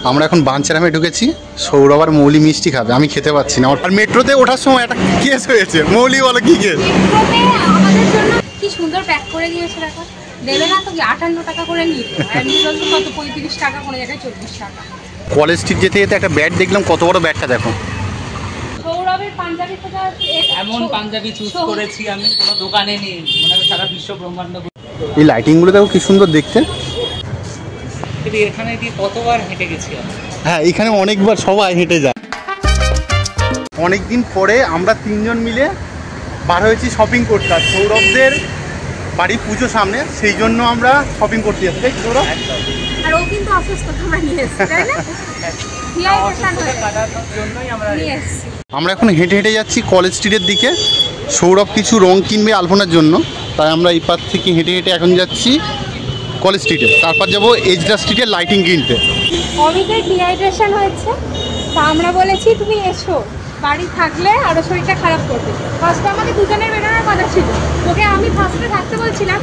আমরা এখন বাঞ্চারামে ঢুকেছি। সৌরভ আর মৌলি মিষ্টি খাবে, আমি খেতে পাচ্ছি না। আর মেট্রোতে ওঠার সময় একটা কেস হয়েছে। মৌলি বলো কি কেস? আমাদের জন্য কি সুন্দর প্যাক করে দিয়েছে দেখো। দেবে না তো কি 58 টাকা করে নিল। আর নিল কত 35 টাকা, কোনো জায়গায় 40 টাকা। কলেজ স্ট্রিট যেতে যেতে একটা ব্যাট দেখলাম, কত বড় ব্যাটটা দেখো। সৌরভের পাঞ্জাবি খোঁজা এমন পাঞ্জাবি চুজ করেছি আমি, কোনো দোকানে নেই, মনে হয় সারা বিশ্ব ব্রহ্মাণ্ড। এই লাইটিংগুলো দেখো কি সুন্দর দেখতে। এখানে দিয়ে কতবার হেঁটে গেছি আমি। হ্যাঁ, এখানে অনেকবার সবাই হেঁটে যায়। অনেকদিন পরে আমরা তিনজন মিলে বার হয়েছি শপিং করতে। আর সৌরভদের বাড়ি পুজো সামনে, সেই জন্য আমরা শপিং করতে যাচ্ছি। তাই সৌরভ? আর ও কিন্তু অসুস্থ, তোমরা নিয়ে এসেছো তাই না? আমরা এখন হেঁটে হেঁটে যাচ্ছি কলেজ স্ট্রিটের দিকে। সৌরভ কিছু রং কিনবে আলপনার জন্য, তাই আমরা এই পার থেকে হেঁটে হেঁটে এখন যাচ্ছি কলেজ স্ট্রিটে। তারপর যাবো এজরা স্ট্রিটের লাইটিং কিনতে। অমিতের ডিহাইড্রেশন হয়েছে, তা আমরা বলেছি তুমি এসো, বাড়ি থাকলে আরও শরীরটা খারাপ করবে। ফার্স্টে আমাদের দুজনের বেরোনোর কথা ছিল। ওকে আমি ফার্স্টে থাকতে বলছিলাম,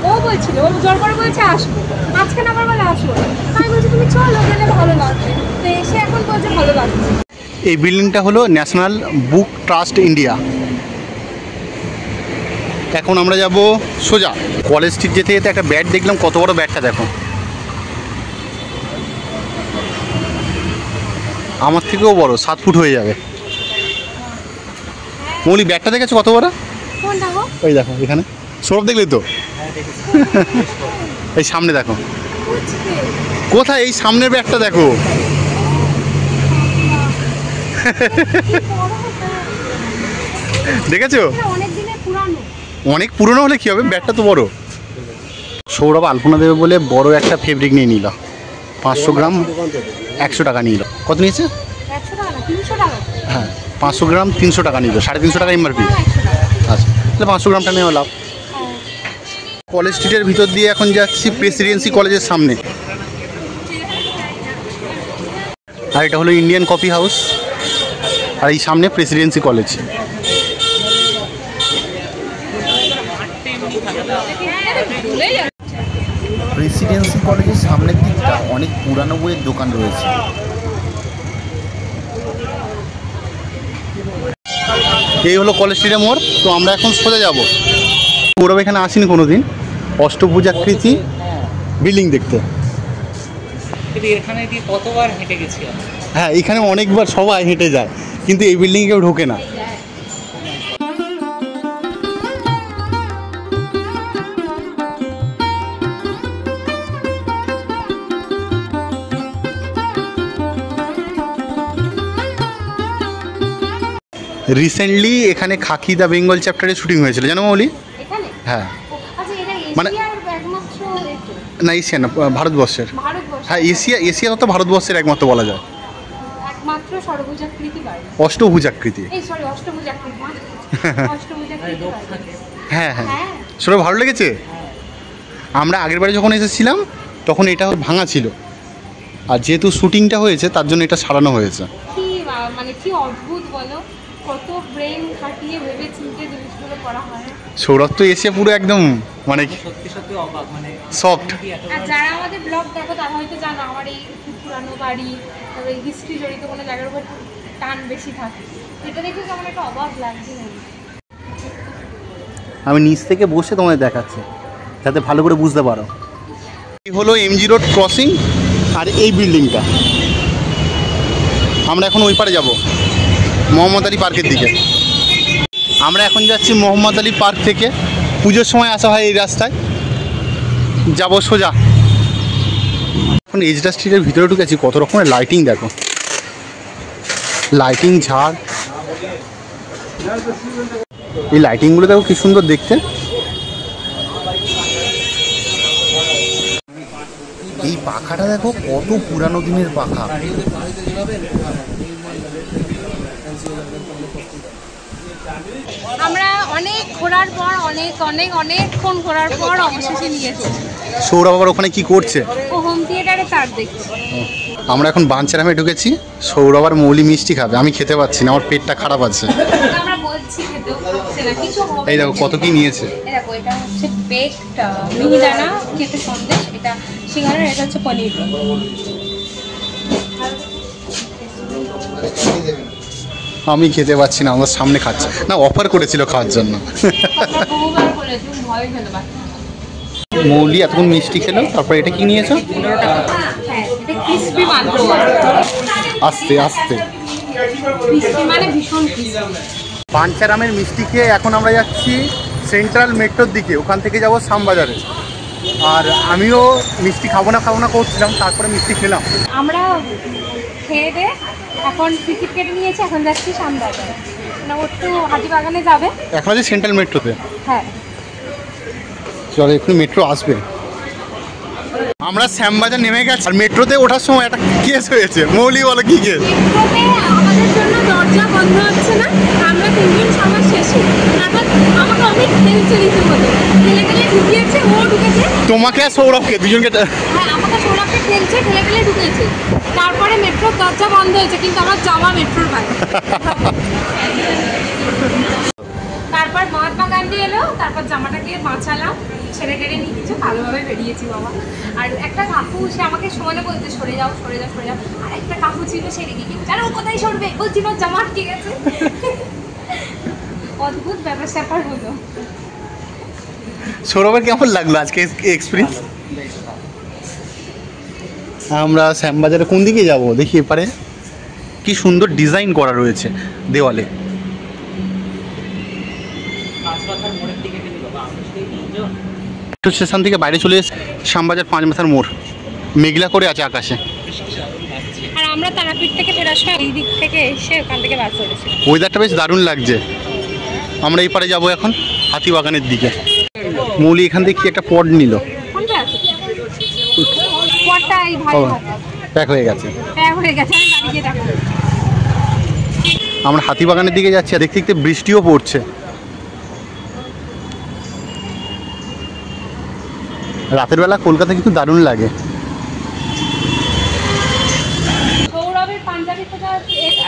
ও বলছিল, ও জোর করে বলছে আসবো, মাঝখানে আবার বলে আসবো। আমি বলছি তুমি চলো, গেলে ভালো লাগবে। তো এসে এখন বলছে ভালো লাগছে। এই বিল্ডিংটা হলো ন্যাশনাল বুক ট্রাস্ট ইন্ডিয়া। এখন আমরা যাব সোজা কলেজ স্ট্রিট যেতে যেতে একটা ব্যাট দেখলাম, কত বড় ব্যাটটা দেখো। আমার থেকেও বড়, 7 ফুট হয়ে যাবে। মৌলি ব্যাটটা দেখেছো কত বড়? কোনটা গো? ওই দেখো এখানে। সৌরভ দেখলি তো? এই সামনে দেখো। কোথায়? এই সামনের ব্যাটটা দেখো। দেখেছো? অনেক পুরনো হলে কি হবে, ব্যাটটা তো বড়। সৌরভ আলপনা দেবে বলে বড় একটা ফেব্রিক নিয়ে নিল, 500 গ্রাম 100 টাকা নিল। কত নিয়েছে? 100 টাকা না 300 টাকা। হ্যাঁ, 500 গ্রাম 300 টাকা নিল, 350 টাকা এমআরপি। আচ্ছা, তাহলে 500 গ্রামটা নেওয়া লাভ। কলেজ স্ট্রিটের ভিতর দিয়ে এখন যাচ্ছি প্রেসিডেন্সি কলেজের সামনে। আর এটা হলো ইন্ডিয়ান কফি হাউস, আর এই সামনে প্রেসিডেন্সি কলেজ। প্রেসিডেন্সি কলেজের সামনের দিকটা অনেক পুরানো বইয়ের দোকান রয়েছে। এই হলো কলেজ স্ট্রিটের মোড়। তো আমরা এখন সোজা যাব। গৌরব এখানে আসিনি কোনো দিন অষ্টভুজাকৃতি বিল্ডিং দেখতে। এখানে দিয়ে কতবার হেঁটে গেছি আমি। হ্যাঁ, এখানে অনেকবার সবাই হেঁটে যায়, কিন্তু এই বিল্ডিংয়ে কেউ ঢোকে না। রিসেন্টলি এখানে খাকি দ্য বেঙ্গল চ্যাপ্টারে শুটিং হয়েছিল, জানো মৌলি? হ্যাঁ, মানে না এশিয়া না, ভারতবর্ষের। হ্যাঁ, এশিয়া তো ভারতবর্ষের একমাত্র বলা যায়। অষ্টভুজাকৃতি। হ্যাঁ হ্যাঁ, সেটা ভালো লেগেছে। আমরা আগের বারে যখন এসেছিলাম তখন এটা ভাঙা ছিল, আর যেহেতু শুটিংটা হয়েছে তার জন্য এটা সারানো হয়েছে। মানে কি অদ্ভুত বলো, কত ব্রেন খাটিয়ে ভেবে চিন্তে জিনিসগুলো করা হয়। সৌরভ তো এসে পুরো একদম মানে সত্যি সত্যি অবাক, মানে সফট। আর যারা আমাদের ব্লগ দেখো তারা হয়তো জানো আমার এই পুরানো বাড়ি, তবে হিস্ট্রি জড়িত কোনো জায়গার উপর টান বেশি থাকে। এটা দেখে কেমন একটা অবাক লাগছে। আমি নিচ থেকে বসে তোমাদের দেখাচ্ছি যাতে ভালো করে বুঝতে পারো। এই হলো এমজি রোড ক্রসিং, আর এই বিল্ডিংটা। আমরা এখন ওই পারে যাব, মোহাম্মদ আলী পার্কের দিকে। আমরা এখন যাচ্ছি মোহাম্মদ আলী পার্ক থেকে। পুজোর সময় আসা হয় এই রাস্তায়, যাব সোজা। এখন এজরা স্ট্রিটের ভিতরে ঢুকেছি, কত রকমের লাইটিং দেখো, লাইটিং ঝাড়। এই লাইটিংগুলো দেখো কি সুন্দর দেখতে। এই পাখাটা দেখো কত পুরানো দিনের পাখা। আমরা অনেক ঘোরার পর অনেকক্ষণ ঘোরার পর অবশেষে নিয়েছি। সৌরভ আবার ওখানে কি করছে? ও হোম থিয়েটারে তার দেখছে। আমরা এখন বাঞ্চারামে ঢুকেছি। সৌরভ আর মৌলি মিষ্টি খাবে, আমি খেতে পাচ্ছি না, আমার পেটটা খারাপ আছে। আমরা বলছি খেতেও পারছে না কিছু। এই দেখো কত কি নিয়েছে। দেখো এটা হচ্ছে বেকড মিহিদানা কেটে সন্দেশ, এটা সিঙ্গারা, এটা হচ্ছে পনির। আমি খেতে পাচ্ছি না, আমার সামনে খাচ্ছে না, অফার করেছিল খাওয়ার জন্য। বহুবার বলেছি ভয় খেতে পারছি না। মৌলি এতক্ষণ মিষ্টি খেলো, তারপর এটা কি নিয়েছো? হ্যাঁ, এটা ক্রিসপি মাত্র, আস্তে আস্তে। ক্রিসপি মানে ভীষণ ক্রিসপি। পাঞ্চারামের মিষ্টি খেয়ে এখন আমরা যাচ্ছি সেন্ট্রাল মেট্রোর দিকে, ওখান থেকে যাব শ্যামবাজারে। আর আমিও মিষ্টি খাবো না করছিলাম, তারপরে মিষ্টি খেলাম। আমরা খেয়ে দে এখন টিকিট কেটে নিয়েছি, এখন যাচ্ছি শ্যামবাজারে। না, ও একটু হাতিবাগানে যাবে। এখন আছে সেন্ট্রাল মেট্রোতে। হ্যাঁ, চলো একটু মেট্রো আসবে। আমরা শ্যামবাজার নেমে গেছি, আর মেট্রোতে ওঠার সময় একটা কেস হয়েছে। মৌলি বলো কি কেস? মেট্রোতে আমাদের জন্য দরজা বন্ধ হচ্ছে না, আমরা তিনজন সবার শেষে। তারপর আমাকে অনেক খেলছে রীতিমতো, ঠেলে ঢুকিয়েছে, ও ঢুকেছে। তোমাকে আর সৌরভকে দুজনকে। হ্যাঁ, আমাকে সৌরভকে ঠেলছে, ঠেলে ঢুকেছে। তারপরে মেট্রোর দরজা বন্ধ হয়েছে, কিন্তু আমার জামা মেট্রোর বাইরে। তারপর মহাত্মা গান্ধী এলো, তারপর জামাটাকে বাঁচালাম, ছেড়ে টেড়ে নিয়ে কিছু ভালোভাবে বেরিয়েছি বাবা। আর একটা কাকু সে আমাকে সমানে বলতে সরে যাও। আর একটা কাকু ছিল, সে রেগে গিয়ে জানো ও কোথায় সরবে, বলছিল জামা আটকে গেছে। অদ্ভুত ব্যাপার স্যাপার হলো। সৌরভের কেমন লাগলো আজকে এক্সপিরিয়েন্স? আমরা শ্যামবাজারে কোন দিকে যাব দেখি, এপারে কি সুন্দর ডিজাইন করা রয়েছে দেওয়ালে। মেট্রো স্টেশন থেকে বাইরে চলে এসে শ্যামবাজার 5 মাথার মোড়, মেঘলা করে আছে আকাশে। আর আমরা তারাপীঠ থেকে ফেরার সময় এই দিক থেকে এসে ওখান থেকে বাস ধরেছি। ওয়েদারটা বেশ দারুণ লাগছে। আমরা এই পারে যাবো এখন হাতিবাগানের দিকে। মৌলি এখান থেকে কি একটা পড নিল, কোনটা আছে? পটটা এই ভাই প্যাক হয়ে গেছে। প্যাক হয়ে গেছে, আমি গাড়ি গিয়ে দেখো। আমরা হাতিবাগানের দিকে যাচ্ছি, আর দেখতে দেখতে বৃষ্টিও পড়ছে। রাতের বেলা কলকাতা কিন্তু দারুণ লাগে। সৌরভের পাঞ্জাবি কোথা?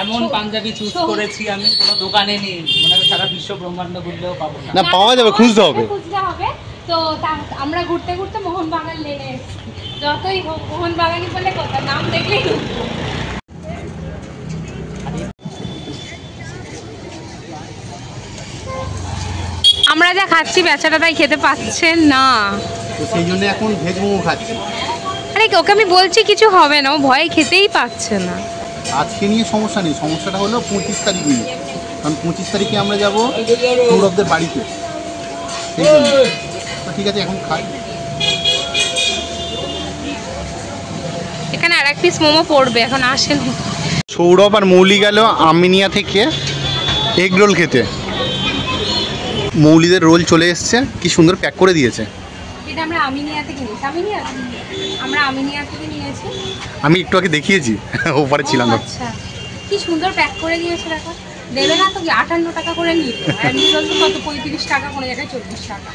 এমন পাঞ্জাবি চুজ করেছি আমি, কোনো দোকানে নেই, মানে সারা বিশ্ব ব্রহ্মাণ্ড ঘুরলেও পাবো না। না, পাওয়া যাবে, খুঁজতে হবে। তো আমরা ঘুরতে ঘুরতে মোহনবাগান লেনে এসেছি। যতই হোক মোহনবাগানই বলে কথা, নাম দেখলেই আমরা যা খাচ্ছি বেচারা তাই খেতে পাচ্ছেন না, তো সেই জন্য এখন ভেজ মোমো খাচ্ছি। আরে ওকে আমি বলছি কিছু হবে না, ও ভয়ে খেতেই পাচ্ছে না। আজকে নিয়ে সমস্যা নেই, সমস্যাটা হলো 25 তারিখ নিয়ে। কারণ 25 তারিখে আমরা যাবো সৌরভদের বাড়িতে, সেই জন্য। তো ঠিক আছে, এখন খাই। এখানে আর এক পিস মোমো পড়বে, এখন আসেন। সৌরভ আর মৌলি গেল আমিনিয়া থেকে এগ রোল খেতে। মৌলিদের রোল চলে এসছে, কি সুন্দর প্যাক করে দিয়েছে। এটা আমরা আমিনিয়া থেকে নিয়েছি। আমরা আমিনিয়া থেকে নিয়েছি। আমি একটু আগে দেখিয়েছি, ওপারে ছিলাম। আচ্ছা, কি সুন্দর প্যাক করে দিয়েছে দেখো। দেবে না তো কি, 58 টাকা করে নিল। এমনি বলতো কত, 35 টাকা, কোনো জায়গায় 40 টাকা।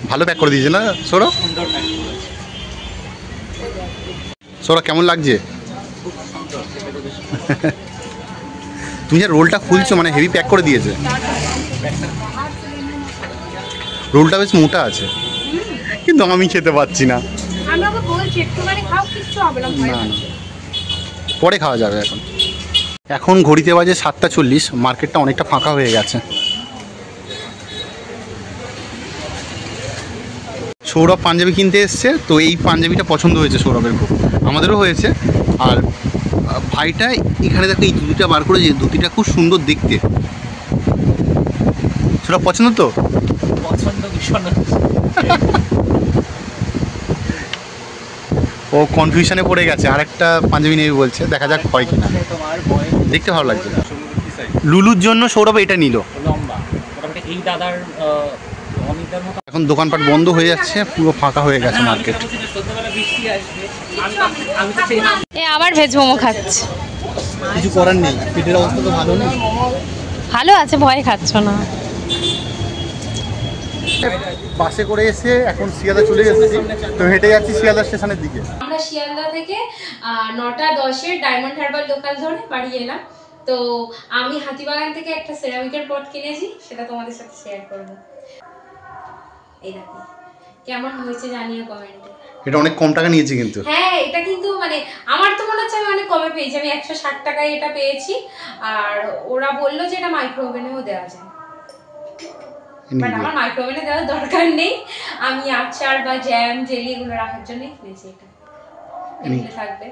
ভালো প্যাক করে দিয়েছে না সৌরভ? সৌরভ কেমন লাগছে? তুমি যে রোলটা খুলছো, মানে হেভি প্যাক করে দিয়েছে। রোলটা বেশ মোটা আছে, কিন্তু আমি খেতে পাচ্ছি না। আমি ওকে বলছি একটুখানি খাও, কিচ্ছু হবে না। না, পরে খাওয়া যাবে। এখন ঘড়িতে বাজে 7:40, মার্কেটটা অনেকটা ফাঁকা হয়ে গেছে। সৌরভ পাঞ্জাবি কিনতে এসছে, তো এই পাঞ্জাবিটা পছন্দ হয়েছে সৌরভের খুব, আমাদেরও হয়েছে। আর ভাইটা এখানে দেখো এই ধুতিটা বার করেছে, ধুতিটা খুব সুন্দর দেখতে। সৌরভ পছন্দ তো? পছন্দ ভীষণ। ও কনফিউশনে পড়ে গেছে, আরেকটা পাঞ্জাবি নেবে বলছে, দেখা যাক হয় কিনা। দেখতে ভালো লাগছে। লুলুর জন্য সৌরভ এটা নিল, লম্বা মোটামুটি এই দাদার অমিতার মতো। এখন দোকানপাট বন্ধ হয়ে যাচ্ছে, পুরো ফাঁকা হয়ে গেছে মার্কেট। এ আবার ভেজ মোমো খাচ্ছে। কিছু করার নেই, পেটের অবস্থা তো ভালো নেই। ভালো আছে, ভয় খাচ্ছ না। বাসে করে এসে এখন শিয়ালদা চলে এসেছি, তো হেঁটে যাচ্ছি শিয়ালদা স্টেশনের দিকে। আমরা শিয়ালদা থেকে 9:10 ডায়মন্ড হারবার লোকাল ধরে বাড়ি এলাম। তো আমি হাতিবাগান থেকে একটা সেরামিকের পট কিনেছি, সেটা তোমাদের সাথে শেয়ার করবো। এই দেখো কেমন হয়েছে জানিও কমেন্টে। এটা অনেক কম টাকা নিয়েছি কিন্তু। হ্যাঁ, এটা কিন্তু মানে আমার তো মনে হচ্ছে আমি অনেক কমে পেয়েছি, আমি 160 টাকায় এটা পেয়েছি। আর ওরা বললো যে এটা মাইক্রো ওভেনেও দেওয়া যায়, বাট আমার মাইক্রো ওভেনে দেওয়ার দরকার নেই, আমি আচার বা জ্যাম জেলি এগুলো রাখার জন্যই কিনেছি এটা, এগুলো থাকবে।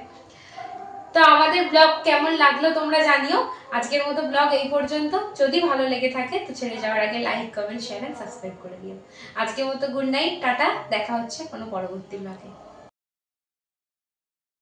তো আমাদের ব্লগ কেমন লাগলো তোমরা জানিও। আজকের মতো ব্লগ এই পর্যন্ত, যদি ভালো লেগে থাকে তো ছেড়ে যাওয়ার আগে like comment share and subscribe করে দিও। আজকের মতো গুড নাইট, টাটা, দেখা হচ্ছে কোনো পরবর্তী ব্লগে।